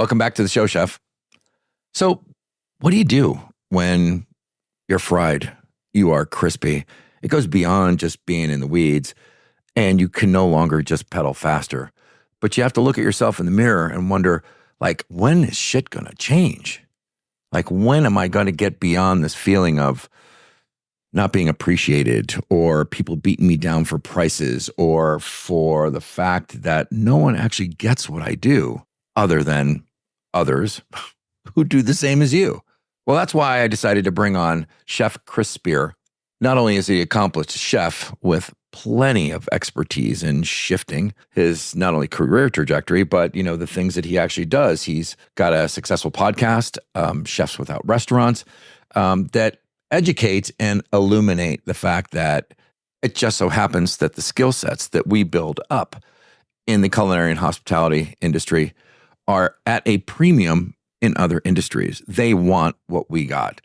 Welcome back to the show, Chef. So what do you do when you're fried? You are crispy. It goes beyond just being in the weeds, and you can no longer just pedal faster. But you have to look at yourself in the mirror and wonder, like, when is shit going to change? Like, when am I going to get beyond this feeling of not being appreciated, or people beating me down for prices, or for the fact that no one actually gets what I do other than others who do the same as you? Well, that's why I decided to bring on Chef Chris Spear. Not only is he an accomplished chef with plenty of expertise in shifting his not only career trajectory, but the things that he actually does. He's got a successful podcast, Chefs Without Restaurants, that educate and illuminate the fact that it just so happens that the skill sets that we build up in the culinary and hospitality industry are at a premium in other industries. They want what we got,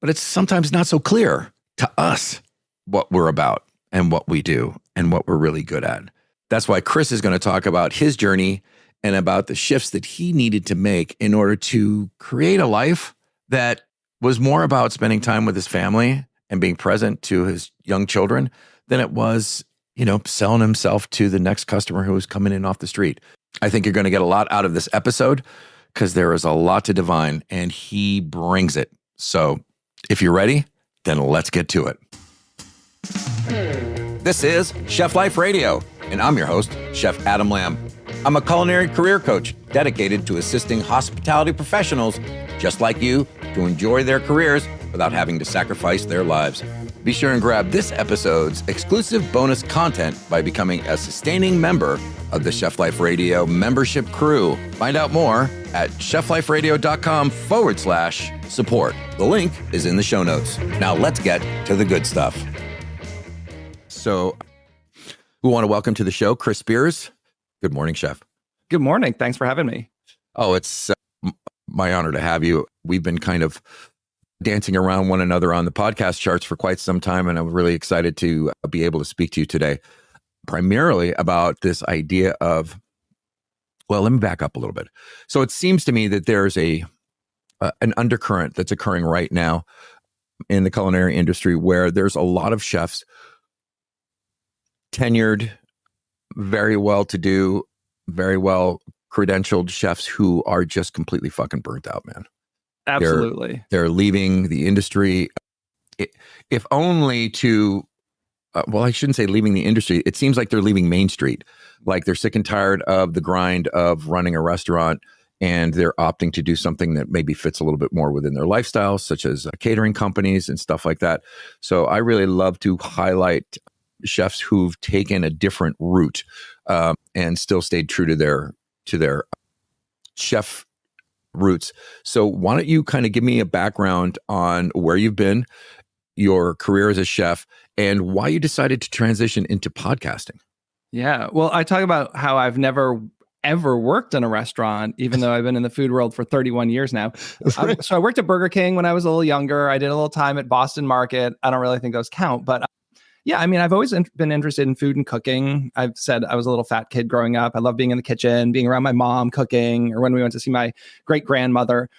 but it's sometimes not so clear to us what we're about and what we do and what we're really good at. That's why Chris is going to talk about his journey and about the shifts that he needed to make in order to create a life that was more about spending time with his family and being present to his young children than it was, selling himself to the next customer who was coming in off the street. I think you're going to get a lot out of this episode because there is a lot to divine, and he brings it. So if you're ready, then let's get to it. This is Chef Life Radio, and I'm your host, Chef Adam Lamb. I'm a culinary career coach dedicated to assisting hospitality professionals just like you to enjoy their careers without having to sacrifice their lives. Be sure and grab this episode's exclusive bonus content by becoming a sustaining member of the Chef Life Radio membership crew. Find out more at chefliferadio.com/support. The link is in the show notes. Now let's get to the good stuff. So we want to welcome to the show Chris Spears. Good morning, Chef. Good morning. Thanks for having me. Oh, it's my honor to have you. We've been kind of dancing around one another on the podcast charts for quite some time, and I'm really excited to be able to speak to you today, primarily about this idea of, well, let me back up a little bit. So it seems to me that there's an undercurrent that's occurring right now in the culinary industry where there's a lot of chefs, tenured, very well-to-do, very well credentialed chefs who are just completely fucking burnt out, man. Absolutely. They're leaving the industry, if only to, well, I shouldn't say leaving the industry. It seems like they're leaving Main Street. Like they're sick and tired of the grind of running a restaurant, and they're opting to do something that maybe fits a little bit more within their lifestyle, such as catering companies and stuff like that. So I really love to highlight chefs who've taken a different route and still stayed true to their chef roots. So why don't you kind of give me a background on where you've been, your career as a chef, and why you decided to transition into podcasting? Yeah. Well, I talk about how I've never ever worked in a restaurant, even though I've been in the food world for 31 years now. So I worked at Burger King when I was a little younger. I did a little time at Boston Market. I don't really think those count, but yeah, I mean, I've always been interested in food and cooking. I've said I was a little fat kid growing up. I love being in the kitchen, being around my mom cooking, or when we went to see my great grandmother.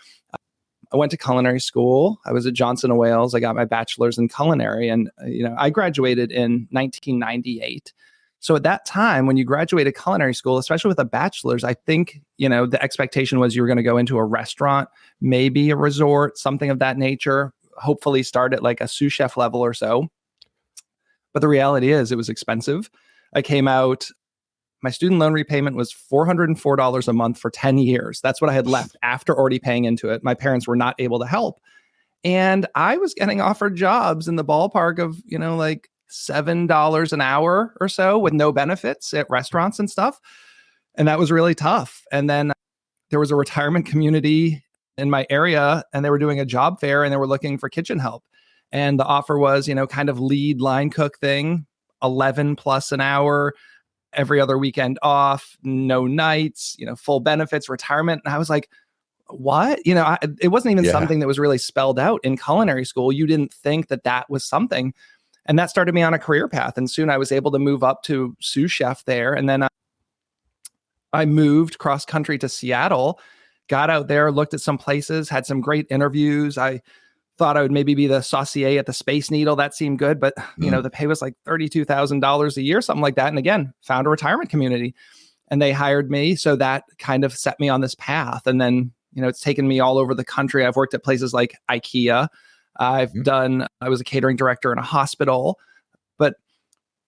I went to culinary school. I was at Johnson & Wales. I got my bachelor's in culinary, and I graduated in 1998. So at that time, when you graduated culinary school, especially with a bachelor's, I think the expectation was you were going to go into a restaurant, maybe a resort, something of that nature. Hopefully, start at like a sous chef level or so. But the reality is it was expensive. I came out, my student loan repayment was $404 a month for 10 years. That's what I had left after already paying into it. My parents were not able to help. And I was getting offered jobs in the ballpark of, like $7 an hour or so with no benefits at restaurants and stuff. And that was really tough. And then there was a retirement community in my area, and they were doing a job fair, and they were looking for kitchen help. And the offer was, kind of lead line cook thing, 11 plus an hour, every other weekend off, no nights, full benefits, retirement. And I was like, what? It wasn't even something that was really spelled out in culinary school. You didn't think that was something. And that started me on a career path. And soon I was able to move up to sous chef there. And then I moved cross country to Seattle got out there, looked at some places, had some great interviews. I thought I would maybe be the saucier at the Space Needle. That seemed good, but the pay was like $32,000 a year, something like that. And again, found a retirement community and they hired me. So that kind of set me on this path. And then, it's taken me all over the country. I've worked at places like IKEA. I was a catering director in a hospital, but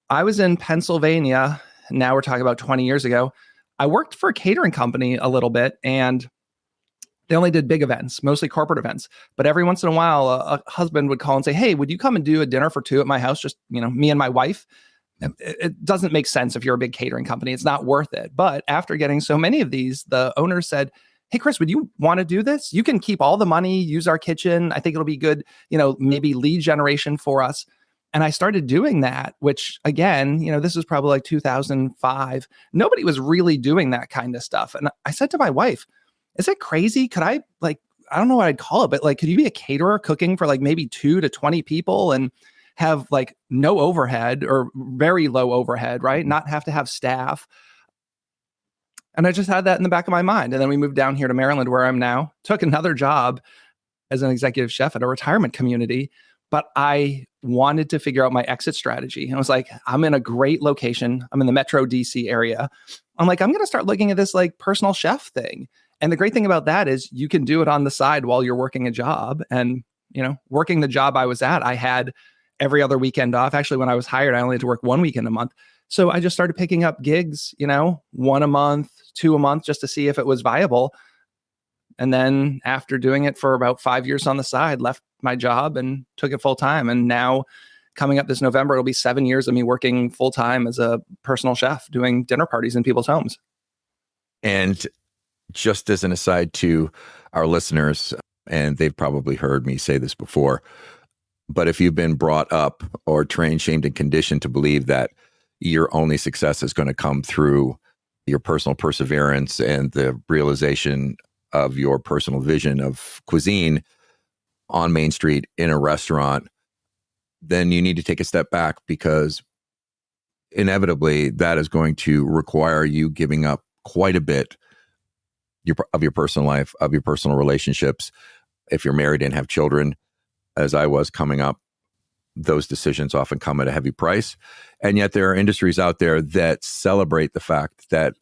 I was in Pennsylvania. Now we're talking about 20 years ago. I worked for a catering company a little bit, and they only did big events, mostly corporate events. But every once in a while, a husband would call and say, "Hey, would you come and do a dinner for two at my house? Just, me and my wife." It doesn't make sense if you're a big catering company. It's not worth it. But after getting so many of these, the owners said, "Hey, Chris, would you want to do this? You can keep all the money, use our kitchen. I think it'll be good, maybe lead generation for us." And I started doing that, which again, this is probably like 2005. Nobody was really doing that kind of stuff. And I said to my wife, "Is it crazy? Could I I don't know what I'd call it, but could you be a caterer cooking for maybe 2 to 20 people and have no overhead or very low overhead, right? Not have to have staff." And I just had that in the back of my mind. And then we moved down here to Maryland, where I'm now, took another job as an executive chef at a retirement community. But I wanted to figure out my exit strategy. And I was like, I'm in a great location. I'm in the Metro DC area. I'm like, I'm going to start looking at this personal chef thing. And the great thing about that is you can do it on the side while you're working a job. And, working the job I was at, I had every other weekend off. Actually, when I was hired, I only had to work 1 weekend a month. So I just started picking up gigs, 1 a month, 2 a month, just to see if it was viable. And then after doing it for about 5 years on the side, left my job and took it full time. And now coming up this November, it'll be 7 years of me working full time as a personal chef, doing dinner parties in people's homes. And just as an aside to our listeners, and they've probably heard me say this before, but if you've been brought up or trained, shamed, and conditioned to believe that your only success is going to come through your personal perseverance and the realization of your personal vision of cuisine on Main Street in a restaurant, then you need to take a step back, because inevitably that is going to require you giving up quite a bit of your personal life, of your personal relationships. If you're married and have children, as I was coming up, those decisions often come at a heavy price. And yet there are industries out there that celebrate the fact that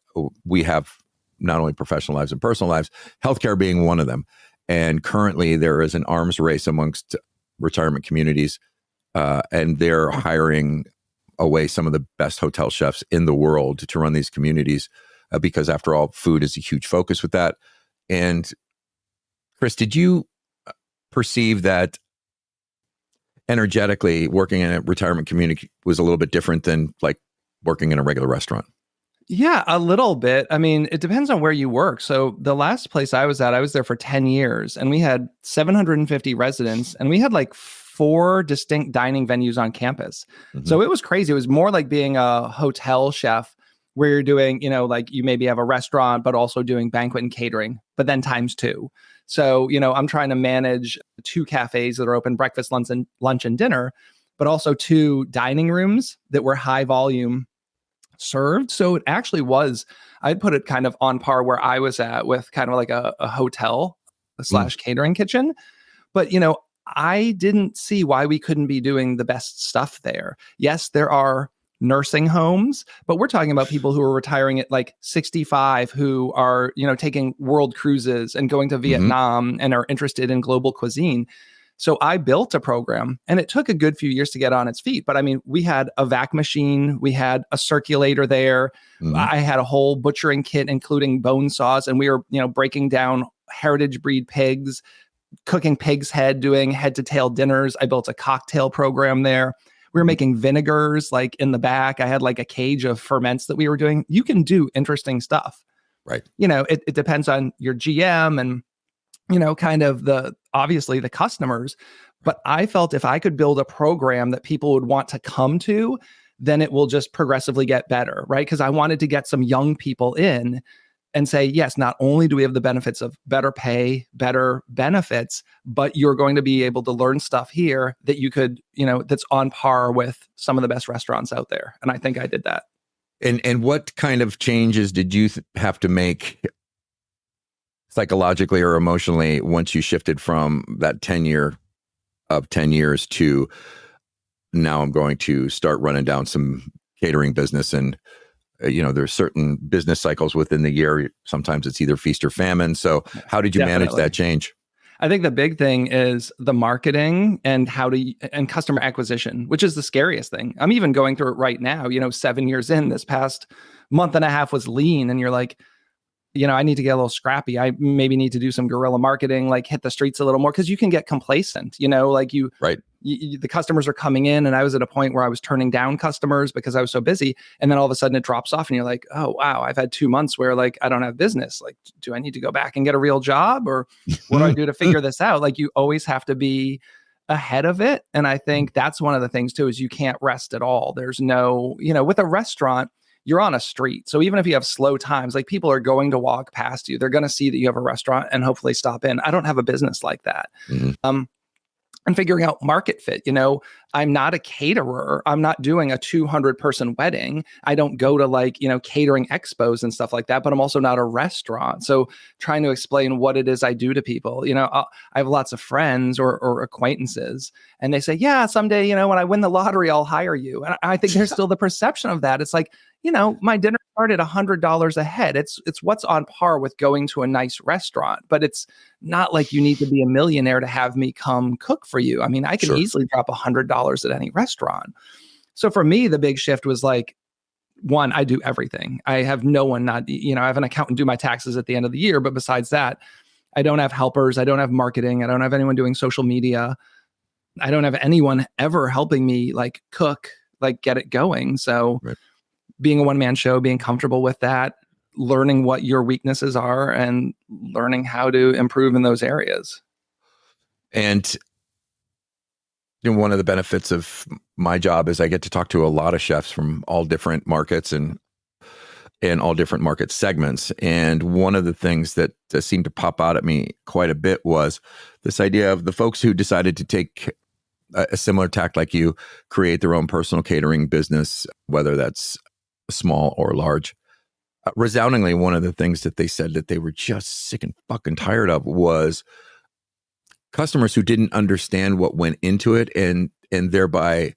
we have not only professional lives and personal lives, healthcare being one of them. And currently there is an arms race amongst retirement communities, and they're hiring away some of the best hotel chefs in the world to run these communities, because after all, food is a huge focus with that. And Chris, did you perceive that energetically working in a retirement community was a little bit different than working in a regular restaurant? Yeah, a little bit. I mean, it depends on where you work. So the last place I was at, I was there for 10 years and we had 750 residents and we had 4 distinct dining venues on campus. Mm-hmm. So it was crazy. It was more like being a hotel chef where you're doing, you maybe have a restaurant, but also doing banquet and catering, but then times 2. So, I'm trying to manage 2 cafes that are open breakfast, lunch and dinner, but also 2 dining rooms that were high volume served. So it actually was, I'd put it kind of on par where I was at with kind of like a hotel / catering kitchen. But, I didn't see why we couldn't be doing the best stuff there. Yes, there are nursing homes, but we're talking about people who are retiring at 65, who are, taking world cruises and going to Vietnam and are interested in global cuisine. So I built a program and it took a good few years to get on its feet. But I mean, we had a vac machine, we had a circulator there. Mm-hmm. I had a whole butchering kit, including bone saws. And we were, breaking down heritage breed pigs, cooking pig's head, doing head to tail dinners. I built a cocktail program there. We were making vinegars in the back. I had a cage of ferments that we were doing. You can do interesting stuff. Right. It depends on your GM and, kind of obviously the customers. But I felt if I could build a program that people would want to come to, then it will just progressively get better, right? Because I wanted to get some young people in and say, yes, not only do we have the benefits of better pay, better benefits, but you're going to be able to learn stuff here that you could, that's on par with some of the best restaurants out there. And I think I did that. And what kind of changes did you have to make psychologically or emotionally once you shifted from that 10 years to now I'm going to start running down some catering business? And there's certain business cycles within the year. Sometimes it's either feast or famine. So how did you manage that change? I think the big thing is the marketing and and customer acquisition, which is the scariest thing. I'm even going through it right now. 7 years in, this past month and a half was lean, and you're like, I need to get a little scrappy. I maybe need to do some guerrilla marketing, like hit the streets a little more, because you can get complacent. Right. The customers are coming in, and I was at a point where I was turning down customers because I was so busy. And then all of a sudden it drops off and you're like, oh, wow, I've had 2 months where like, I don't have business. Like, do I need to go back and get a real job, or what do I do to figure this out? Like, you always have to be ahead of it. And I think that's one of the things too, is you can't rest at all. There's no, with a restaurant, you're on a street. So even if you have slow times, like people are going to walk past you, they're going to see that you have a restaurant and hopefully stop in. I don't have a business like that. Mm-hmm. And figuring out market fit. I'm not a caterer. I'm not doing a 200-person wedding. I don't go to catering expos and stuff like that, but I'm also not a restaurant. So trying to explain what it is I do to people, I have lots of friends or acquaintances, and they say, yeah, someday, when I win the lottery, I'll hire you. And I think there's still the perception of that. It's like, my dinner started $100 a head. It's what's on par with going to a nice restaurant, but it's not like you need to be a millionaire to have me come cook for you. I mean, I can easily drop $100 at any restaurant. So for me, the big shift was like, one, I do everything. I have no one I have an accountant do my taxes at the end of the year, but besides that, I don't have helpers. I don't have marketing. I don't have anyone doing social media. I don't have anyone ever helping me like cook, like get it going. So being a one-man show, being comfortable with that, learning what your weaknesses are and learning how to improve in those areas. And one of the benefits of my job is I get to talk to a lot of chefs from all different markets and all different market segments. And one of the things that seemed to pop out at me quite a bit was this idea of the folks who decided to take a similar tack like you, create their own personal catering business, whether that's small or large. Resoundingly, one of the things that they said that they were just sick and fucking tired of was customers who didn't understand what went into it and thereby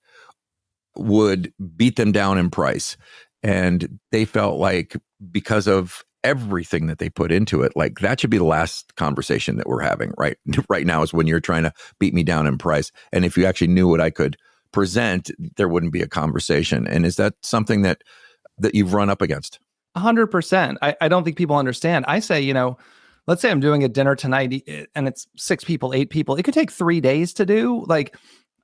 would beat them down in price. And they felt like because of everything that they put into it, like that should be the last conversation that we're having right now is when you're trying to beat me down in price. And if you actually knew what I could present, there wouldn't be a conversation. And is that something that you've run up against? 100%. I don't think people understand. I say, let's say I'm doing a dinner tonight and it's 6 people, 8 people. It could take 3 days to do. Like,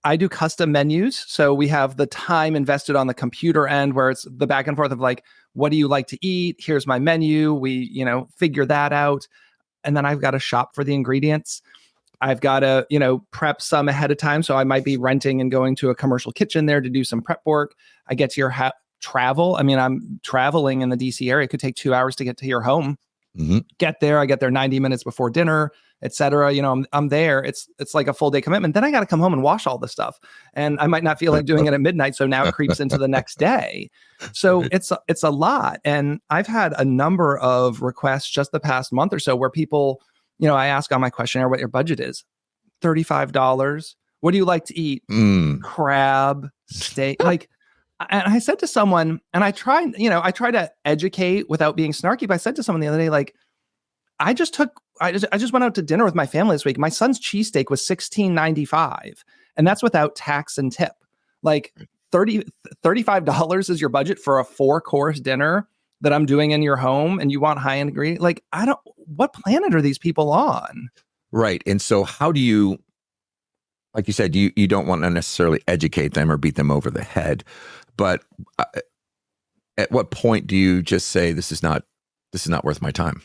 I do custom menus. So we have the time invested on the computer end where it's the back and forth of like, what do you like to eat? Here's my menu. We, figure that out. And then I've got to shop for the ingredients. I've got to, prep some ahead of time. So I might be renting and going to a commercial kitchen there to do some prep work. I get to your travel. I mean, I'm traveling in the DC area. It could take 2 hours to get to your home. Mm-hmm. Get there. I get there 90 minutes before dinner, etc. I'm there. It's like a full day commitment. Then I got to come home and wash all the stuff. And I might not feel like doing it at midnight. So now it creeps into the next day. So it's a lot. And I've had a number of requests just the past month or so where people, I ask on my questionnaire what your budget is. $35. What do you like to eat? Crab, steak, like. And I said to someone, and I try to educate without being snarky, but I said to someone the other day, like, I just went out to dinner with my family this week. My son's cheesesteak was $16.95, and that's without tax and tip. Like $35 is your budget for a 4-course dinner that I'm doing in your home, and you want high-end ingredients. Like, what planet are these people on? Right. And so how do you, like you said, you don't want to necessarily educate them or beat them over the head, but at what point do you just say, this is not worth my time?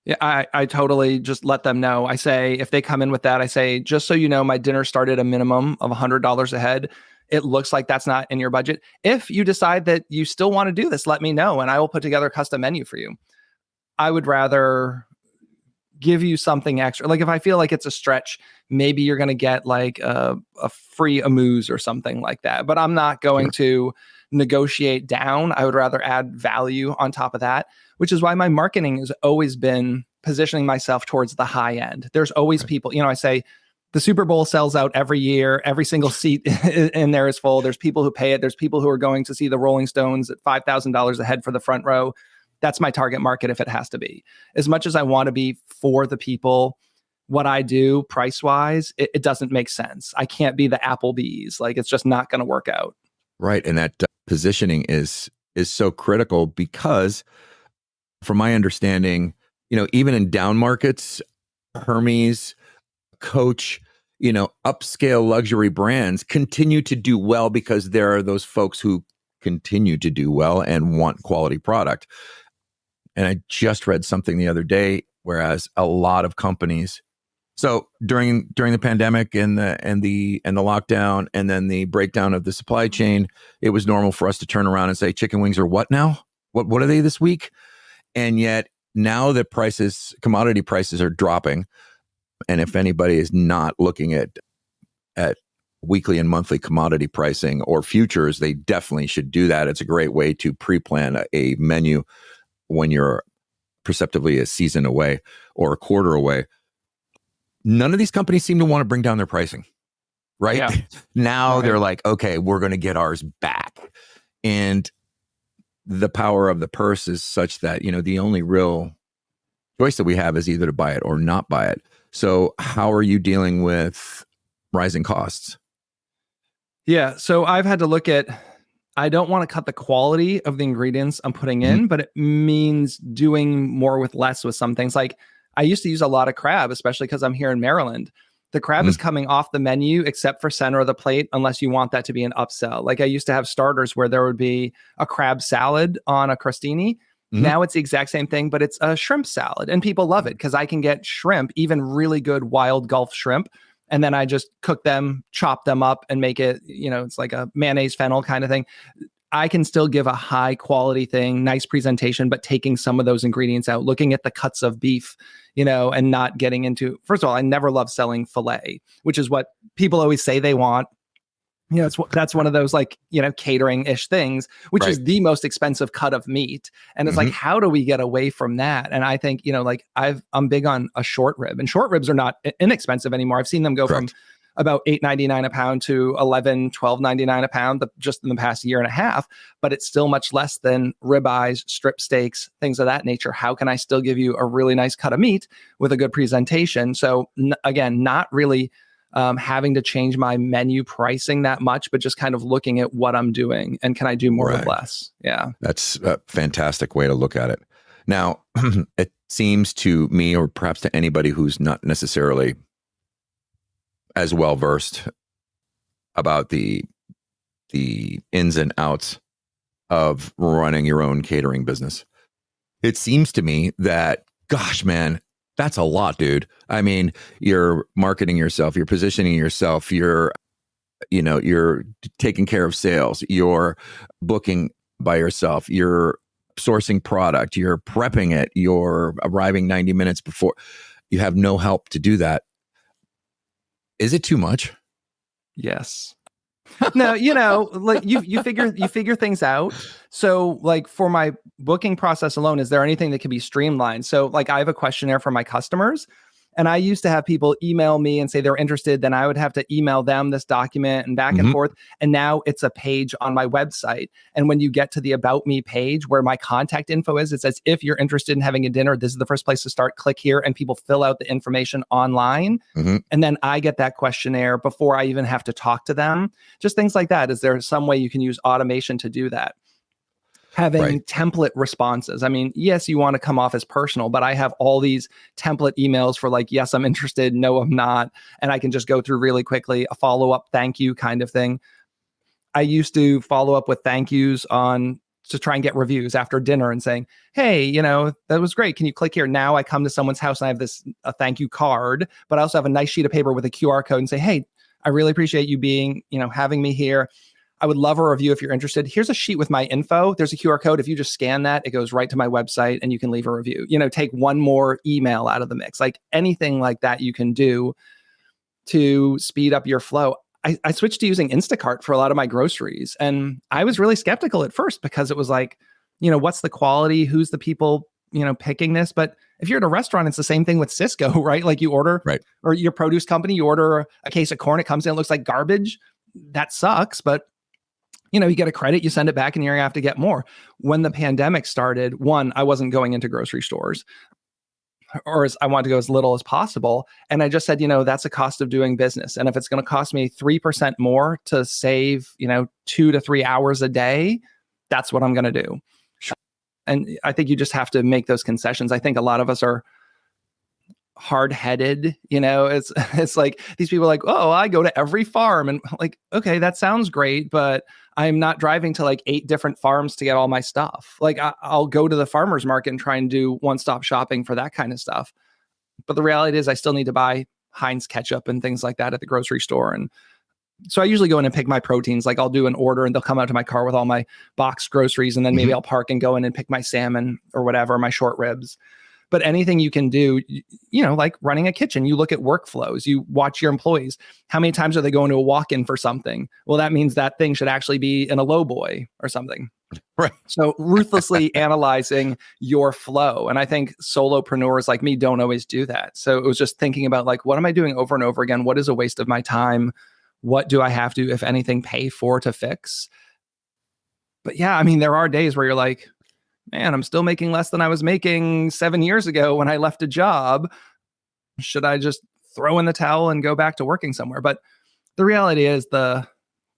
Yeah, I totally just let them know. I say, if they come in with that, I say, just so you know, my dinner started a minimum of $100 a head. It looks like that's not in your budget. If you decide that you still want to do this, let me know and I will put together a custom menu for you. I would rather give you something extra. Like if I feel like it's a stretch, maybe you're going to get like a free amuse or something like that. But I'm not going to negotiate down. I would rather add value on top of that, which is why my marketing has always been positioning myself towards the high end. There's always people, I say the Super Bowl sells out every year. Every single seat in there is full. There's people who pay it. There's people who are going to see the Rolling Stones at $5,000 a head for the front row. That's my target market if it has to be. As much as I want to be for the people, what I do price-wise, it doesn't make sense. I can't be the Applebee's. Like, it's just not going to work out. Right. And that positioning is so critical because from my understanding, even in down markets, Hermes, Coach, upscale luxury brands continue to do well because there are those folks who continue to do well and want quality product. And I just read something the other day, whereas a lot of companies, so during the pandemic and the lockdown and then the breakdown of the supply chain, it was normal for us to turn around and say chicken wings are what now? What are they this week? And yet now that commodity prices are dropping, and if anybody is not looking at weekly and monthly commodity pricing or futures, they definitely should do that. It's a great way to pre-plan a menu when you're perceptively a season away or a quarter away. None of these companies seem to want to bring down their pricing, right? Yeah. Now Right. They're like, okay, we're going to get ours back. And the power of the purse is such that, the only real choice that we have is either to buy it or not buy it. So how are you dealing with rising costs? Yeah. So I've had to look at, I don't want to cut the quality of the ingredients I'm putting in, but it means doing more with less with some things. Like I used to use a lot of crab, especially because I'm here in Maryland. The crab is coming off the menu except for center of the plate, unless you want that to be an upsell. Like I used to have starters where there would be a crab salad on a crostini. Now it's the exact same thing, but it's a shrimp salad. And people love it because I can get shrimp, even really good wild Gulf shrimp. And then I just cook them, chop them up and make it, it's like a mayonnaise fennel kind of thing. I can still give a high quality thing, nice presentation, but taking some of those ingredients out, looking at the cuts of beef, and not getting into, first of all, I never love selling filet, which is what people always say they want. That's one of those catering-ish things, which is the most expensive cut of meat. And it's like, how do we get away from that? And I think, I'm big on a short rib, and short ribs are not inexpensive anymore. I've seen them go from about $8.99 a pound to $11, $12.99 a pound just in the past year and a half, but it's still much less than ribeyes, strip steaks, things of that nature. How can I still give you a really nice cut of meat with a good presentation? So again, not really having to change my menu pricing that much, but just kind of looking at what I'm doing and can I do more with less? Yeah. That's a fantastic way to look at it. Now, it seems to me, or perhaps to anybody who's not necessarily as well versed about the ins and outs of running your own catering business, it seems to me that, gosh, man, that's a lot, dude. I mean, you're marketing yourself, you're positioning yourself, you're taking care of sales, you're booking by yourself, you're sourcing product, you're prepping it, you're arriving 90 minutes before. You have no help to do that. Is it too much? Yes. No, like you figure things out. So like for my booking process alone, is there anything that can be streamlined? So like I have a questionnaire for my customers, and I used to have people email me and say they're interested. Then I would have to email them this document and back and forth. And now it's a page on my website. And when you get to the About Me page where my contact info is, it says, if you're interested in having a dinner, this is the first place to start. Click here. And people fill out the information online. And then I get that questionnaire before I even have to talk to them. Just things like that. Is there some way you can use automation to do that? Having template responses. I mean, yes, you want to come off as personal, but I have all these template emails for like, yes, I'm interested. No, I'm not. And I can just go through really quickly, a follow-up thank you kind of thing. I used to follow up with thank yous to try and get reviews after dinner and saying, hey, that was great. Can you click here? Now I come to someone's house and I have a thank you card, but I also have a nice sheet of paper with a QR code and say, hey, I really appreciate you being, having me here. I would love a review if you're interested. Here's a sheet with my info. There's a QR code. If you just scan that, it goes right to my website and you can leave a review. Take one more email out of the mix. Like anything like that you can do to speed up your flow. I switched to using Instacart for a lot of my groceries. And I was really skeptical at first because it was like, what's the quality? Who's the people, picking this? But if you're at a restaurant, it's the same thing with Cisco, right? Like you order, Right. or your produce company, you order a case of corn, it comes in, it looks like garbage. That sucks, but you get a credit, you send it back, and you're gonna have to get more. When the pandemic started, one, I wasn't going into grocery stores, or I wanted to go as little as possible. And I just said, that's a cost of doing business. And if it's going to cost me 3% more to save, 2 to 3 hours a day, that's what I'm going to do. Sure. And I think you just have to make those concessions. I think a lot of us are hard-headed. It's like these people are like, oh, I go to every farm, and like, okay, that sounds great, but I'm not driving to like 8 different farms to get all my stuff. Like I'll go to the farmer's market and try and do one-stop shopping for that kind of stuff. But the reality is I still need to buy Heinz ketchup and things like that at the grocery store. And so I usually go in and pick my proteins. Like I'll do an order and they'll come out to my car with all my boxed groceries. And then maybe I'll park and go in and pick my salmon or whatever, my short ribs. But anything you can do, like running a kitchen, you look at workflows, you watch your employees. How many times are they going to a walk-in for something? Well, that means that thing should actually be in a lowboy or something. Right. So ruthlessly analyzing your flow. And I think solopreneurs like me don't always do that. So it was just thinking about like, what am I doing over and over again? What is a waste of my time? What do I have to, if anything, pay for to fix? But yeah, I mean, there are days where you're like, man, I'm still making less than I was making 7 years ago when I left a job. Should I just throw in the towel and go back to working somewhere? But the reality is the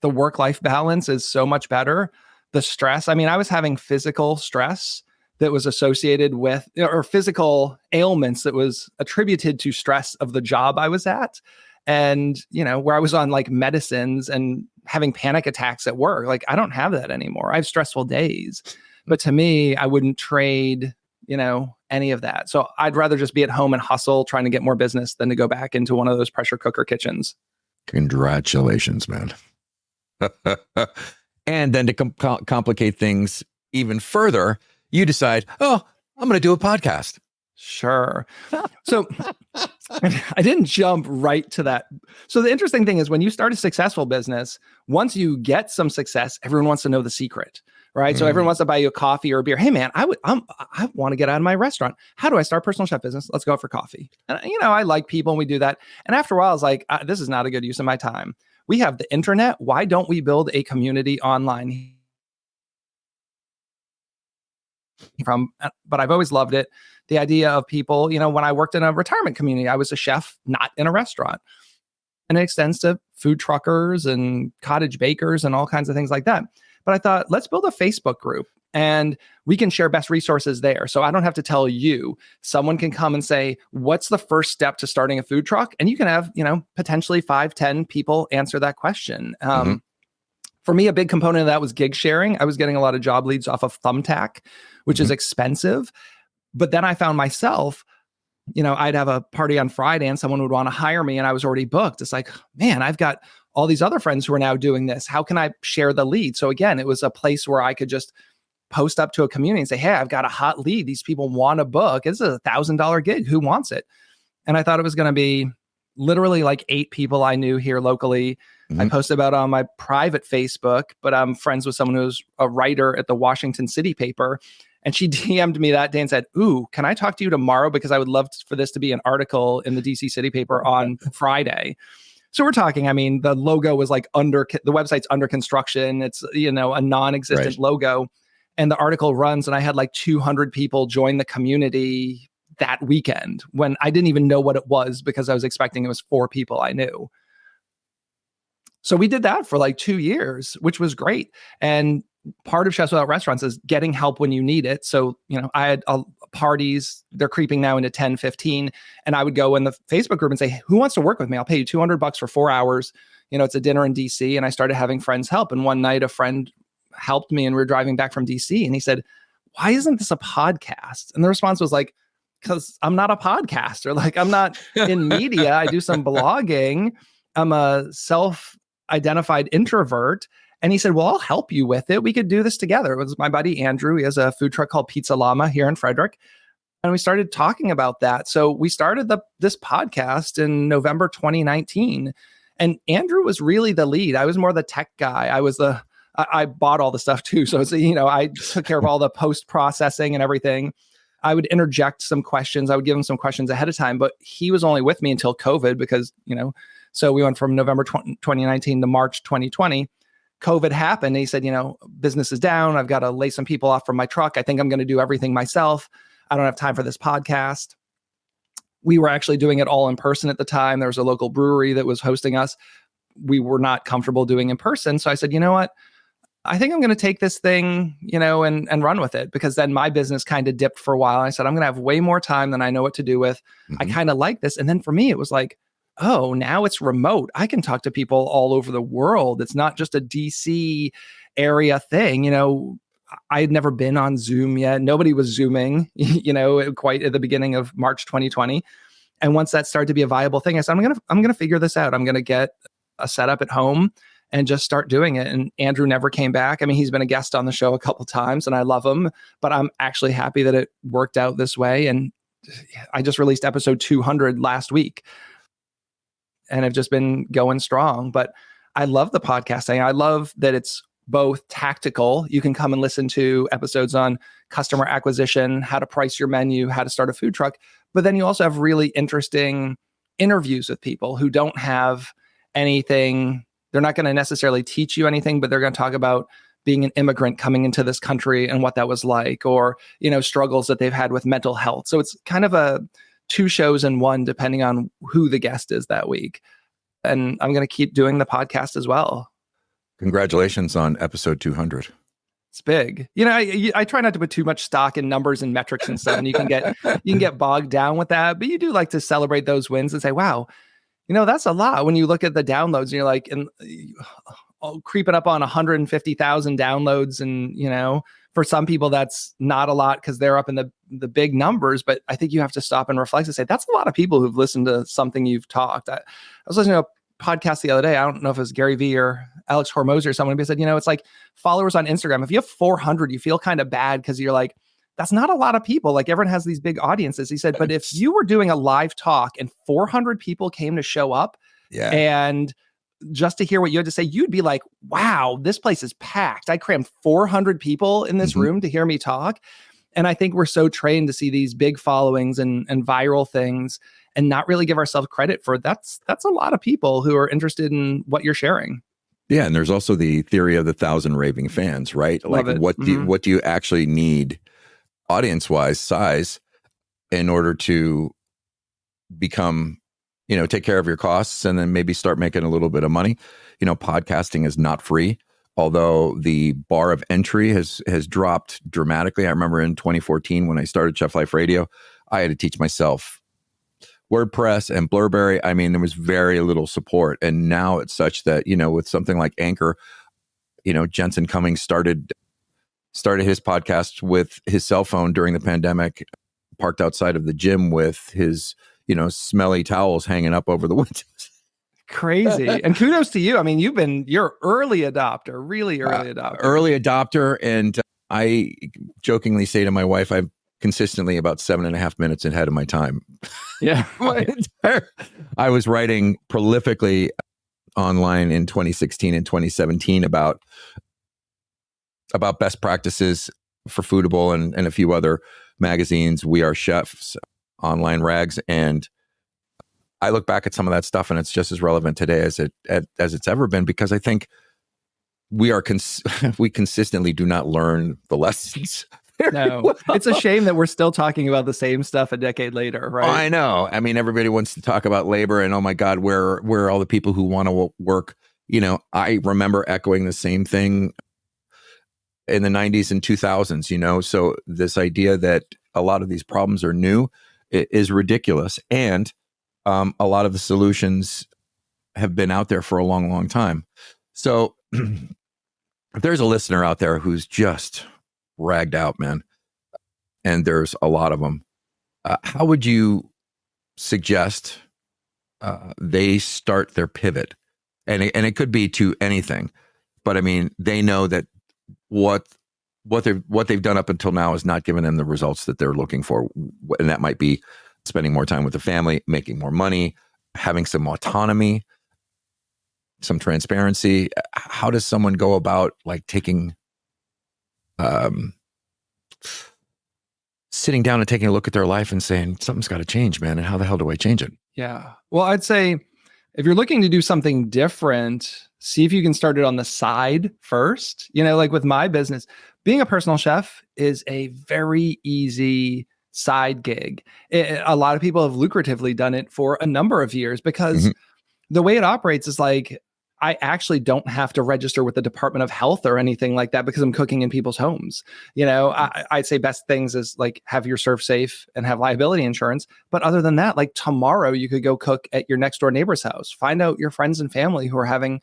work-life balance is so much better. The stress, I mean, I was having physical stress that was associated with, or physical ailments that was attributed to stress of the job I was at. And, where I was on like medicines and having panic attacks at work, like I don't have that anymore. I have stressful days. But to me, I wouldn't trade, any of that. So I'd rather just be at home and hustle, trying to get more business than to go back into one of those pressure cooker kitchens. Congratulations, man. And then to complicate things even further, you decide, oh, I'm going to do a podcast. Sure. So I didn't jump right to that. So the interesting thing is when you start a successful business, once you get some success, everyone wants to know the secret, right? So everyone wants to buy you a coffee or a beer. Hey man, I want to get out of my restaurant. How do I start a personal chef business? Let's go out for coffee. And I like people and we do that. And after a while, I was like, this is not a good use of my time. We have the internet. Why don't we build a community online? But I've always loved it. The idea of people, when I worked in a retirement community, I was a chef, not in a restaurant. And it extends to food truckers and cottage bakers and all kinds of things like that. But I thought, let's build a Facebook group and we can share best resources there. So I don't have to tell you. Someone can come and say, what's the first step to starting a food truck? And you can have, potentially 5-10 people answer that question. For me, a big component of that was gig sharing. I was getting a lot of job leads off of Thumbtack, which is expensive. But then I found myself, I'd have a party on Friday and someone would want to hire me and I was already booked. It's like, man, I've got all these other friends who are now doing this. How can I share the lead? So again, it was a place where I could just post up to a community and say, hey, I've got a hot lead. These people want a book. This is $1,000 gig. Who wants it? And I thought it was going to be literally like 8 people I knew here locally. I posted about it on my private Facebook, but I'm friends with someone who's a writer at the Washington City paper. And she DM'd me that day and said, ooh, can I talk to you tomorrow? Because I would love for this to be an article in the DC City paper on Friday. So we're talking, I mean, the logo was like the website's under construction. It's, a non-existent logo. And the article runs and I had like 200 people join the community that weekend when I didn't even know what it was because I was expecting it was 4 people I knew. So we did that for like 2 years, which was great. And part of Chefs Without Restaurants is getting help when you need it. So, I had parties, they're creeping now into 10, 15. And I would go in the Facebook group and say, who wants to work with me? I'll pay you $200 for 4 hours. It's a dinner in DC. And I started having friends help. And one night a friend helped me and we were driving back from DC. And he said, why isn't this a podcast? And the response was like, because I'm not a podcaster. Like I'm not in media. I do some blogging. I'm a self-identified introvert. And he said, well, I'll help you with it. We could do this together. It was my buddy, Andrew. He has a food truck called Pizza Llama here in Frederick. And we started talking about that. So we started this podcast in November 2019. And Andrew was really the lead. I was more the tech guy. I bought all the stuff too. So it's, I took care of all the post-processing and everything. I would interject some questions. I would give him some questions ahead of time, but he was only with me until COVID because, so we went from November 2019 to March 2020. COVID happened. And he said, business is down. I've got to lay some people off from my truck. I think I'm going to do everything myself. I don't have time for this podcast. We were actually doing it all in person at the time. There was a local brewery that was hosting us. We were not comfortable doing in person. So I said, you know what? I think I'm going to take this thing, and run with it, because then my business kind of dipped for a while. I said, I'm going to have way more time than I know what to do with. I kind of like this. And then for me, it was like, oh, now it's remote. I can talk to people all over the world. It's not just a DC area thing. I had never been on Zoom yet. Nobody was Zooming, quite at the beginning of March 2020. And once that started to be a viable thing, I said, I'm going to figure this out. I'm going to get a setup at home and just start doing it. And Andrew never came back. I mean, he's been a guest on the show a couple times and I love him, but I'm actually happy that it worked out this way. And I just released episode 200 last week and have just been going strong. But I love the podcasting. I love that it's both tactical. You can come and listen to episodes on customer acquisition, how to price your menu, how to start a food truck. But then you also have really interesting interviews with people who don't have anything. They're not going to necessarily teach you anything, but they're going to talk about being an immigrant coming into this country and what that was like, or, struggles that they've had with mental health. So it's kind of a 2 shows in one, depending on who the guest is that week. And I'm going to keep doing the podcast as well. Congratulations on episode 200. It's big. I try not to put too much stock in numbers and metrics and stuff, and you can get bogged down with that. But you do like to celebrate those wins and say, wow, that's a lot. When you look at the downloads and you're like, creeping up on 150,000 downloads. And, for some people, that's not a lot because they're up in the big numbers. But I think you have to stop and reflect and say, that's a lot of people who've listened to something you've talked. I was listening to a podcast the other day. I don't know if it was Gary Vee or Alex Hormozy or someone who said, it's like followers on Instagram. If you have 400, you feel kind of bad because you're like, that's not a lot of people. Like everyone has these big audiences. He said, but if you were doing a live talk and 400 people came to show up and just to hear what you had to say, you'd be like, wow, this place is packed. I crammed 400 people in this room to hear me talk. And I think we're so trained to see these big followings and viral things and not really give ourselves credit for that's a lot of people who are interested in what you're sharing. Yeah. And there's also the theory of the 1,000 raving fans, right? Like what do you actually need audience-wise size in order to become, take care of your costs and then maybe start making a little bit of money. Podcasting is not free, although the bar of entry has dropped dramatically. I remember in 2014 when I started Chef Life Radio, I had to teach myself WordPress and Blurberry. I mean, there was very little support. And now it's such that, with something like Anchor, Jensen Cummings started his podcast with his cell phone during the pandemic, parked outside of the gym with his, smelly towels hanging up over the windows. Crazy. And kudos to you. I mean, you're early adopter, really early adopter. Early adopter. And I jokingly say to my wife, I'm consistently about 7.5 minutes ahead of my time. Yeah. I was writing prolifically online in 2016 and 2017 about best practices for Foodable and a few other magazines, We Are Chefs, online rags. And I look back at some of that stuff and it's just as relevant today as it's ever been, because I think we consistently do not learn the lessons. No, well. It's a shame that we're still talking about the same stuff a decade later, right? Oh, I know. I mean, everybody wants to talk about labor and, oh my God, where are all the people who want to work? I remember echoing the same thing in the 90s and 2000s, so this idea that a lot of these problems are new is ridiculous. And a lot of the solutions have been out there for a long, long time. So if there's a listener out there who's just ragged out, man, and there's a lot of them, how would you suggest they start their pivot? And it could be to anything, but I mean, they know that what they've done up until now has not given them the results that they're looking for. And that might be spending more time with the family, making more money, having some autonomy, some transparency. How does someone go sitting down and taking a look at their life and saying, something's got to change, man. And how the hell do I change it? Yeah. Well, I'd say if you're looking to do something different, see if you can start it on the side first. Like with my business, being a personal chef is a very easy side gig. A lot of people have lucratively done it for a number of years because the way it operates is like, I actually don't have to register with the Department of Health or anything like that because I'm cooking in people's homes. I'd say best things is like have your serve safe and have liability insurance. But other than that, like tomorrow you could go cook at your next door neighbor's house, find out your friends and family who are having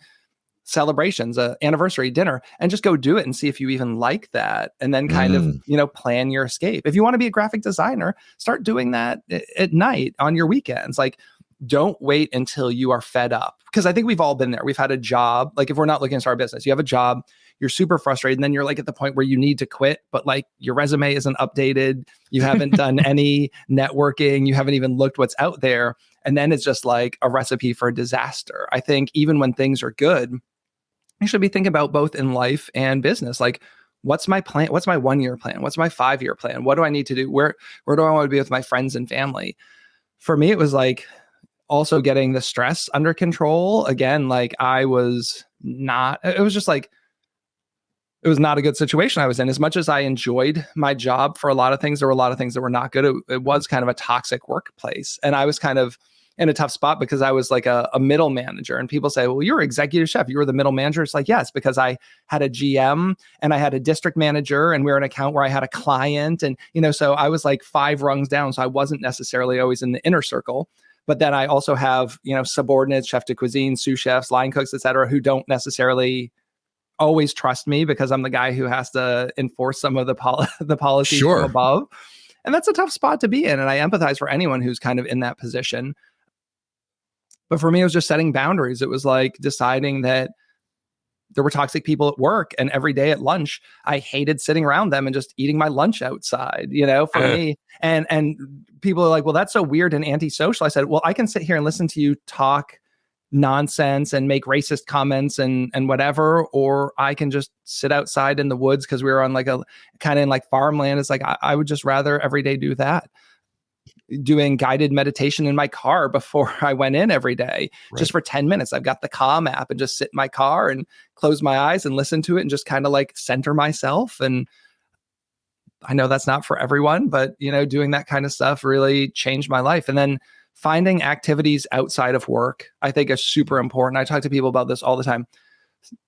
celebrations, anniversary dinner, and just go do it and see if you even like that. And then kind of, plan your escape. If you want to be a graphic designer, start doing that at night on your weekends. Like, don't wait until you are fed up. Because I think we've all been there. We've had a job. Like if we're not looking to start a business, you have a job, you're super frustrated. And then you're like at the point where you need to quit, but like your resume isn't updated. You haven't done any networking. You haven't even looked what's out there. And then it's just like a recipe for disaster. I think even when things are good, you should be thinking about both in life and business. Like, what's my plan? What's my 1-year plan? What's my 5-year plan? What do I need to do? Where do I want to be with my friends and family? For me, it was like, also getting the stress under control. Again, like it was not a good situation I was in. As much as I enjoyed my job for a lot of things, there were a lot of things that were not good. It was kind of a toxic workplace. And I was kind of in a tough spot because I was like a middle manager. And people say, well, you're executive chef. You were the middle manager. It's like, yes, because I had a GM and I had a district manager and we were an account where I had a client. And, so I was like 5 rungs down. So I wasn't necessarily always in the inner circle. But then I also have, subordinates, chef de cuisine, sous chefs, line cooks, et cetera, who don't necessarily always trust me because I'm the guy who has to enforce some of the policies from above. And that's a tough spot to be in. And I empathize for anyone who's kind of in that position. But for me, it was just setting boundaries. It was like deciding that there were toxic people at work, and every day at lunch, I hated sitting around them and just eating my lunch outside, for me. And people are like, well, that's so weird and antisocial. I said, well, I can sit here and listen to you talk nonsense and make racist comments and whatever, or I can just sit outside in the woods because we were on like a kind of in like farmland. It's like, I would just rather every day do that. Doing guided meditation in my car before I went in every day, just for 10 minutes. I've got the Calm app and just sit in my car and close my eyes and listen to it and just kind of like center myself. And I know that's not for everyone, but doing that kind of stuff really changed my life. And then finding activities outside of work, I think is super important. I talk to people about this all the time.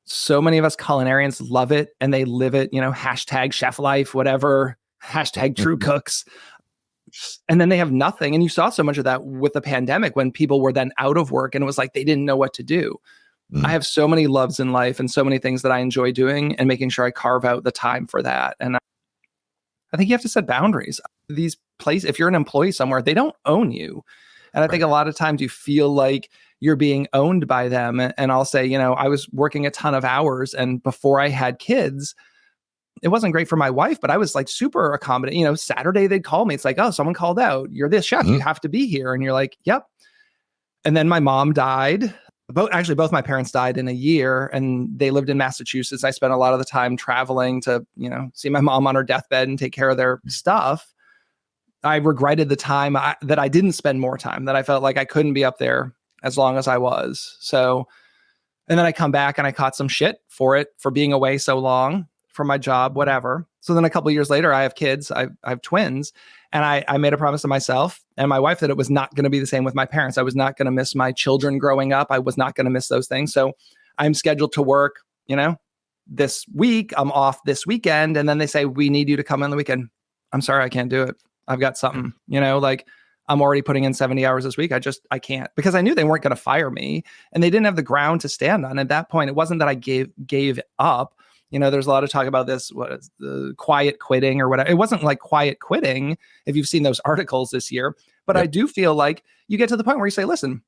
So many of us culinarians love it and they live it, hashtag chef life, whatever, hashtag true cooks. And then they have nothing. And you saw so much of that with the pandemic when people were then out of work and it was like they didn't know what to do. I have so many loves in life and so many things that I enjoy doing and making sure I carve out the time for that. And I think you have to set boundaries. These places, if you're an employee somewhere, they don't own you. And I think a lot of times you feel like you're being owned by them. And I'll say, I was working a ton of hours and before I had kids, it wasn't great for my wife, but I was like super accommodating. Saturday they'd call me. It's like, oh, someone called out. You're this chef. You have to be here. And you're like, yep. And then my mom died. Both my parents died in a year and they lived in Massachusetts. I spent a lot of the time traveling to, see my mom on her deathbed and take care of their stuff. I regretted the time that I didn't spend more time, that I felt like I couldn't be up there as long as I was. So, and then I come back and I caught some shit for being away so long from my job, whatever. So then a couple of years later, I have kids, I have twins, and I made a promise to myself and my wife that it was not going to be the same with my parents. I was not going to miss my children growing up. I was not going to miss those things. So I'm scheduled to work, this week. I'm off this weekend. And then they say, we need you to come on the weekend. I'm sorry, I can't do it. I've got something, like I'm already putting in 70 hours this week. I can't, because I knew they weren't going to fire me and they didn't have the ground to stand on. At that point, it wasn't that I gave up. There's a lot of talk about this, what is the quiet quitting or whatever. It wasn't like quiet quitting, if you've seen those articles this year. But I do feel like you get to the point where you say, listen,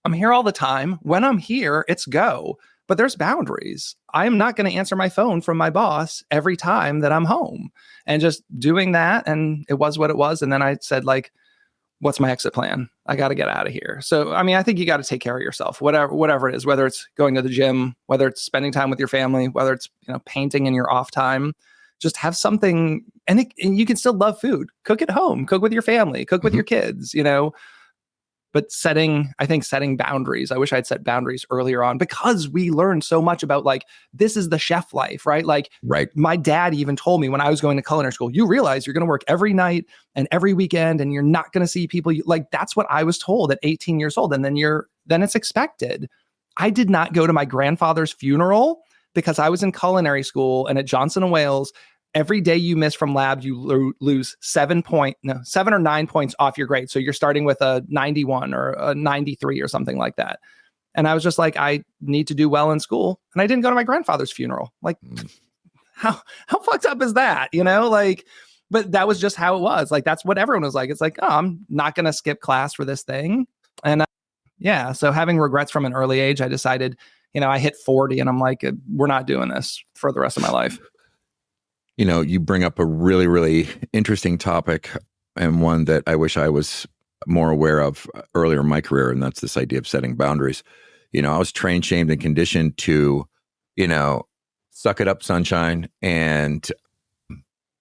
I'm here all the time. When I'm here, it's go. But there's boundaries. I am not going to answer my phone from my boss every time that I'm home. And just doing that. And it was what it was. And then I said, like, what's my exit plan? I got to get out of here. So, I think you got to take care of yourself, whatever it is, whether it's going to the gym, whether it's spending time with your family, whether it's, painting in your off time, just have something, and you can still love food. Cook at home, cook with your family, cook with your kids, but setting boundaries. I wish I'd set boundaries earlier on, because we learned so much about like, this is the chef life, right? Like my dad even told me when I was going to culinary school, you realize you're going to work every night and every weekend, and you're not going to see people. Like, that's what I was told at 18 years old. And then it's expected. I did not go to my grandfather's funeral because I was in culinary school, and at Johnson & Wales, every day you miss from lab, you lose 7 or 9 points off your grade. So you're starting with a 91 or a 93 or something like that. And I was just like, I need to do well in school. And I didn't go to my grandfather's funeral. Like, how fucked up is that? But that was just how it was. Like, that's what everyone was like. It's like, oh, I'm not going to skip class for this thing. And so having regrets from an early age, I decided, I hit 40 and I'm like, we're not doing this for the rest of my life. You bring up a really, really interesting topic, and one that I wish I was more aware of earlier in my career. And that's this idea of setting boundaries. I was trained, shamed, and conditioned to, suck it up, sunshine, and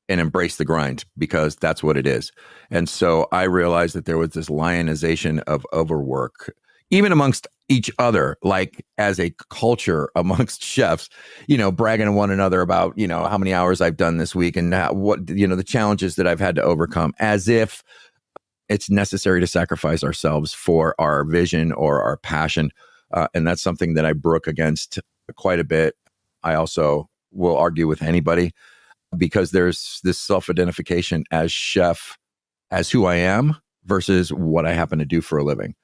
embrace the grind, because that's what it is. And so I realized that there was this lionization of overwork, even amongst each other, like as a culture amongst chefs, bragging to one another about, how many hours I've done this week and what, the challenges that I've had to overcome, as if it's necessary to sacrifice ourselves for our vision or our passion. And that's something that I brook against quite a bit. I also will argue with anybody, because there's this self-identification as chef, as who I am versus what I happen to do for a living.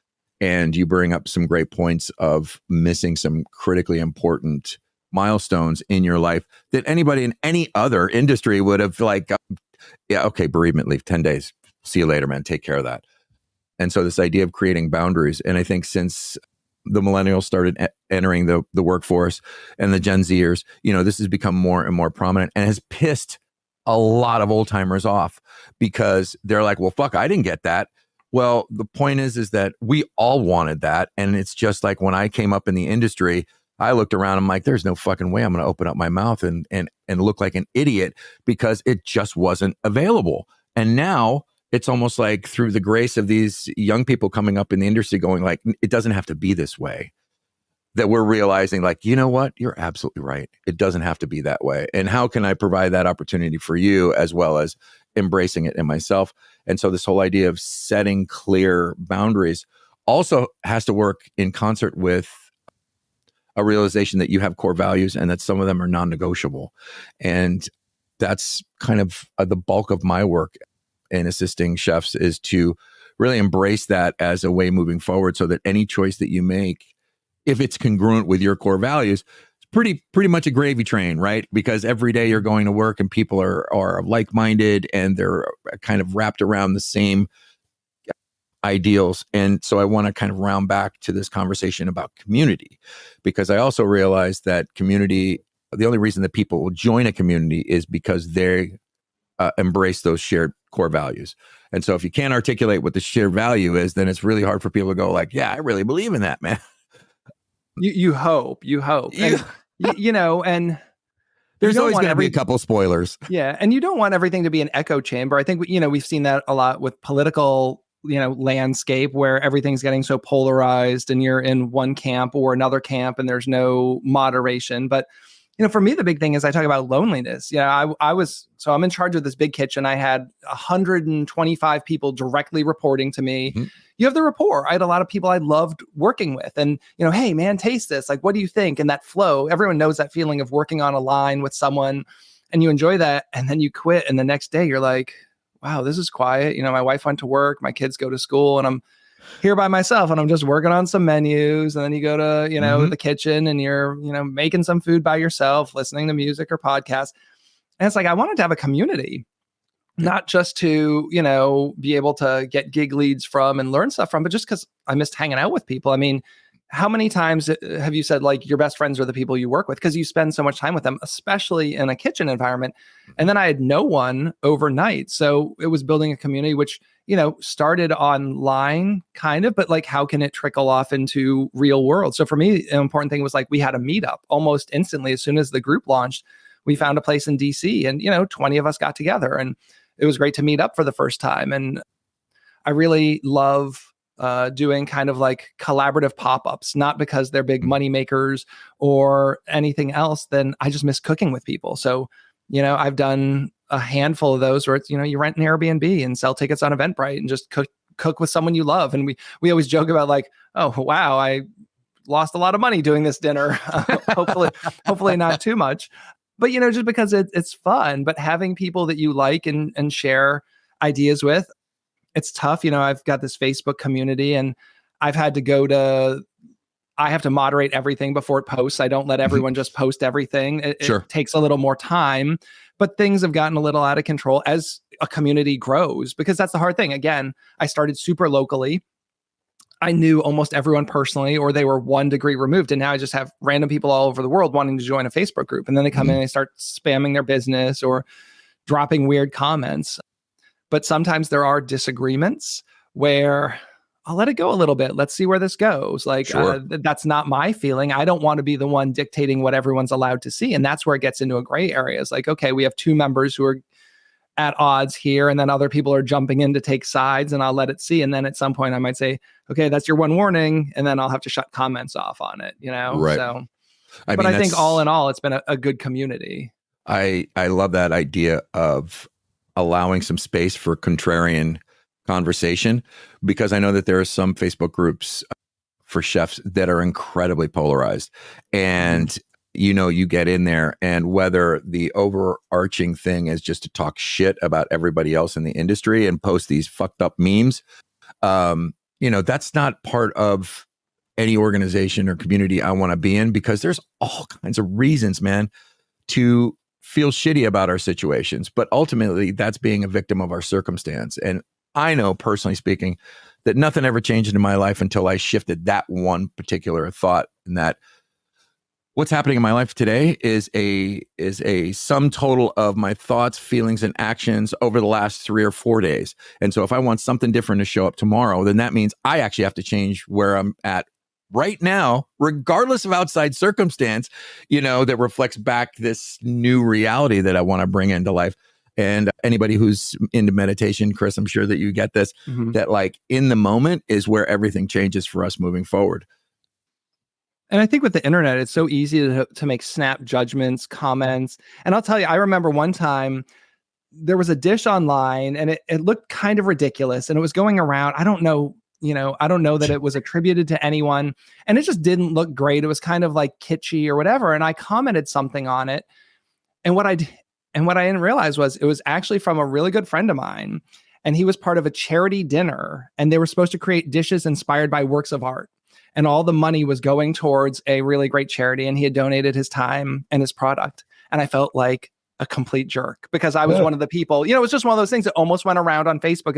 And you bring up some great points of missing some critically important milestones in your life that anybody in any other industry would have okay, bereavement leave, 10 days. See you later, man. Take care of that. And so this idea of creating boundaries. And I think since the millennials started entering the workforce and the Gen Zers, this has become more and more prominent, and has pissed a lot of old timers off, because they're like, well, fuck, I didn't get that. Well, the point is that we all wanted that. And it's just like when I came up in the industry, I looked around, I'm like, there's no fucking way I'm going to open up my mouth and look like an idiot, because it just wasn't available. And now it's almost like through the grace of these young people coming up in the industry going like, it doesn't have to be this way, that we're realizing like, you know what, you're absolutely right. It doesn't have to be that way. And how can I provide that opportunity for you, as well as embracing it in myself? And so this whole idea of setting clear boundaries also has to work in concert with a realization that you have core values and that some of them are non-negotiable. And that's kind of the bulk of my work in assisting chefs, is to really embrace that as a way moving forward, so that any choice that you make, if it's congruent with your core values, it's pretty much a gravy train, right? Because every day you're going to work and people are like-minded, and they're kind of wrapped around the same ideals. And so I want to kind of round back to this conversation about community, because I also realized that community, the only reason that people will join a community is because they embrace those shared core values. And so if you can't articulate what the shared value is, then it's really hard for people to go like, yeah, I really believe in that, man. You hope. And, and there's always going to be a couple spoilers. Yeah. And you don't want everything to be an echo chamber. I think, we've seen that a lot with political, landscape, where everything's getting so polarized and you're in one camp or another camp and there's no moderation. But, for me, the big thing is I talk about loneliness. I'm in charge of this big kitchen. I had 125 people directly reporting to me. Mm-hmm. You have the rapport. I had a lot of people I loved working with, and, hey man, taste this. Like, what do you think? And that flow, everyone knows that feeling of working on a line with someone, and you enjoy that. And then you quit. And the next day you're like, wow, this is quiet. My wife went to work, my kids go to school, and I'm here by myself, and I'm just working on some menus. And then you go to, the kitchen, and you're, making some food by yourself, listening to music or podcasts. And it's like, I wanted to have a community, not just to, be able to get gig leads from and learn stuff from, but just because I missed hanging out with people. I mean, how many times have you said like your best friends are the people you work with, because you spend so much time with them, especially in a kitchen environment? And then I had no one overnight. So it was building a community, which, started online kind of, but like, how can it trickle off into real world? So for me, an important thing was like, we had a meetup almost instantly. As soon as the group launched, we found a place in DC and, 20 of us got together and it was great to meet up for the first time. And I really love doing kind of like collaborative pop-ups, not because they're big money makers or anything else. Then I just miss cooking with people. So, I've done a handful of those where it's, you rent an Airbnb and sell tickets on Eventbrite and just cook with someone you love. And we always joke about like, oh, wow, I lost a lot of money doing this dinner. hopefully not too much. But, just because it's fun, but having people that you like and share ideas with, it's tough. I've got this Facebook community and I have to moderate everything before it posts. I don't let everyone just post everything. It takes a little more time, but things have gotten a little out of control as a community grows, because that's the hard thing. Again, I started super locally. I knew almost everyone personally, or they were 1 degree removed. And now I just have random people all over the world wanting to join a Facebook group. And then they come in and they start spamming their business or dropping weird comments. But sometimes there are disagreements where I'll let it go a little bit. Let's see where this goes. Like, that's not my feeling. I don't want to be the one dictating what everyone's allowed to see. And that's where it gets into a gray area. It's like, okay, we have 2 members who are at odds here, and then other people are jumping in to take sides, and I'll let it see. And then at some point I might say, okay, that's your one warning. And then I'll have to shut comments off on it, Right. So, I think all in all, it's been a good community. I love that idea of allowing some space for contrarian conversation, because I know that there are some Facebook groups for chefs that are incredibly polarized. And, you get in there, and whether the overarching thing is just to talk shit about everybody else in the industry and post these fucked up memes, that's not part of any organization or community I want to be in, because there's all kinds of reasons, man, to feel shitty about our situations. But ultimately, that's being a victim of our circumstance. And I know, personally speaking, that nothing ever changed in my life until I shifted that one particular thought, and that what's happening in my life today is a sum total of my thoughts, feelings, and actions over the last 3 or 4 days. And so if I want something different to show up tomorrow, then that means I actually have to change where I'm at right now, regardless of outside circumstance, that reflects back this new reality that I want to bring into life. And anybody who's into meditation, Chris, I'm sure that you get this, that like in the moment is where everything changes for us moving forward. And I think with the internet, it's so easy to make snap judgments, comments. And I'll tell you, I remember one time there was a dish online and it looked kind of ridiculous and it was going around. I don't know that it was attributed to anyone, and it just didn't look great. It was kind of like kitschy or whatever. And I commented something on it. And what I didn't realize was it was actually from a really good friend of mine. And he was part of a charity dinner, and they were supposed to create dishes inspired by works of art. And all the money was going towards a really great charity. And he had donated his time and his product. And I felt like a complete jerk because I was one of the people, it was just one of those things that almost went around on Facebook.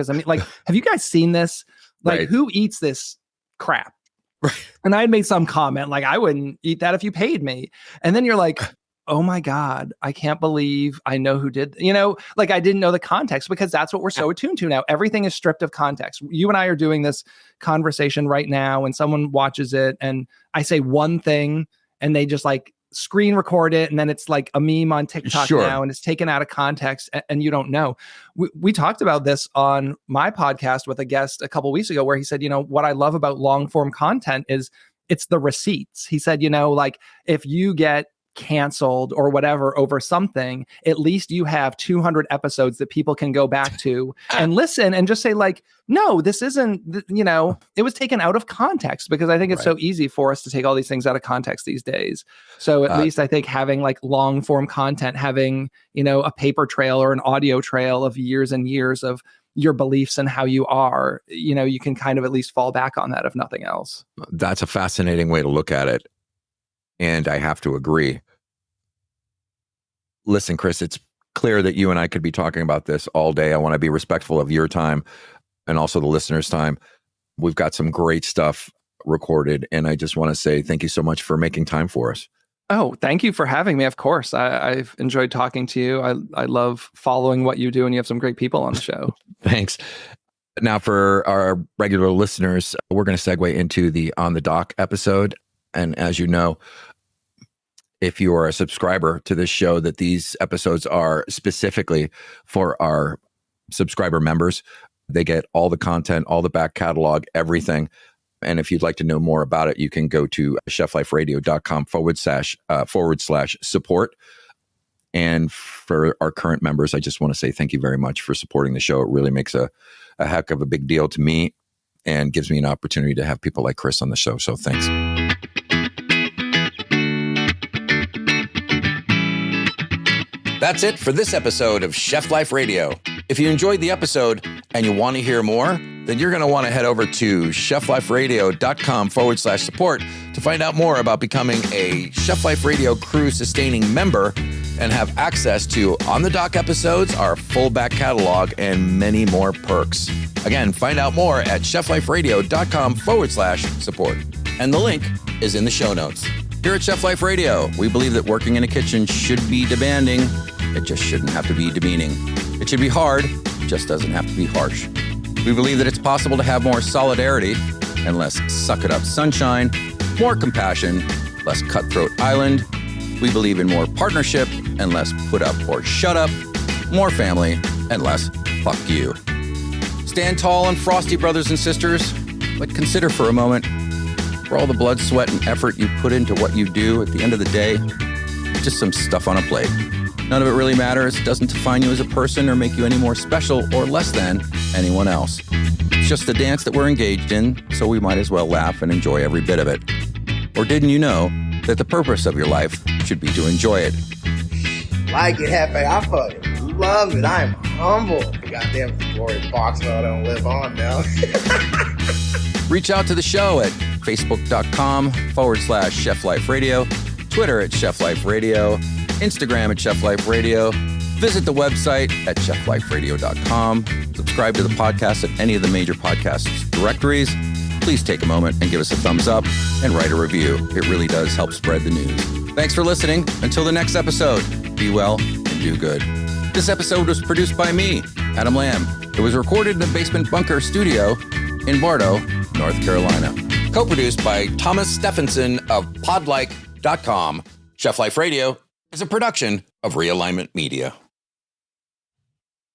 Have you guys seen this? Like, right. Who eats this crap? Right. And I had made some comment like, I wouldn't eat that if you paid me. And then you're like, oh my God, I can't believe I know who did, I didn't know the context, because that's what we're so attuned to now. Everything is stripped of context. You and I are doing this conversation right now and someone watches it and I say one thing and they just like screen record it. And then it's like a meme on TikTok now and it's taken out of context and you don't know. We talked about this on my podcast with a guest a couple of weeks ago where he said, what I love about long form content is it's the receipts. He said, if you get canceled or whatever over something, at least you have 200 episodes that people can go back to and listen and just say like, no, this isn't, it was taken out of context, because I think it's so easy for us to take all these things out of context these days. So at least I think having like long form content, having, a paper trail or an audio trail of years and years of your beliefs and how you are, you can kind of at least fall back on that if nothing else. That's a fascinating way to look at it. And I have to agree. Listen, Chris, it's clear that you and I could be talking about this all day. I want to be respectful of your time and also the listeners' time. We've got some great stuff recorded, and I just want to say thank you so much for making time for us. Oh, thank you for having me. Of course. I've enjoyed talking to you. I love following what you do, and you have some great people on the show. Thanks. Now, for our regular listeners, we're going to segue into the On the Dock episode. And as you know, if you are a subscriber to this show, that these episodes are specifically for our subscriber members. They get all the content, all the back catalog, everything. And if you'd like to know more about it, you can go to chefliferadio.com / support. And for our current members, I just want to say thank you very much for supporting the show. It really makes a heck of a big deal to me and gives me an opportunity to have people like Chris on the show. So thanks. That's it for this episode of Chef Life Radio. If you enjoyed the episode and you want to hear more, then you're going to want to head over to chefliferadio.com / support to find out more about becoming a Chef Life Radio crew sustaining member and have access to On the Dock episodes, our full back catalog, and many more perks. Again, find out more at chefliferadio.com / support. And the link is in the show notes. Here at Chef Life Radio, we believe that working in a kitchen should be demanding. It just shouldn't have to be demeaning. It should be hard, it just doesn't have to be harsh. We believe that it's possible to have more solidarity and less suck-it-up sunshine, more compassion, less cutthroat island. We believe in more partnership and less put up or shut up, more family and less fuck you. Stand tall and frosty, brothers and sisters, but consider for a moment, for all the blood, sweat, and effort you put into what you do, at the end of the day, it's just some stuff on a plate. None of it really matters. It doesn't define you as a person or make you any more special or less than anyone else. It's just the dance that we're engaged in, so we might as well laugh and enjoy every bit of it. Or didn't you know that the purpose of your life should be to enjoy it? Like it, Hefe. I fucking love it. I'm humble. Goddamn Glory Foxwell don't live on now. Reach out to the show at facebook.com / Chef Life Radio, Twitter at Chef Life Radio, Instagram at Chef Life Radio. Visit the website at chefliferadio.com. Subscribe to the podcast at any of the major podcast directories. Please take a moment and give us a thumbs up and write a review. It really does help spread the news. Thanks for listening. Until the next episode, be well and do good. This episode was produced by me, Adam Lamb. It was recorded in the Basement Bunker studio in Bartow, North Carolina. Co-produced by Thomas Stephenson of podlike.com. Chef Life Radio is a production of Realignment Media.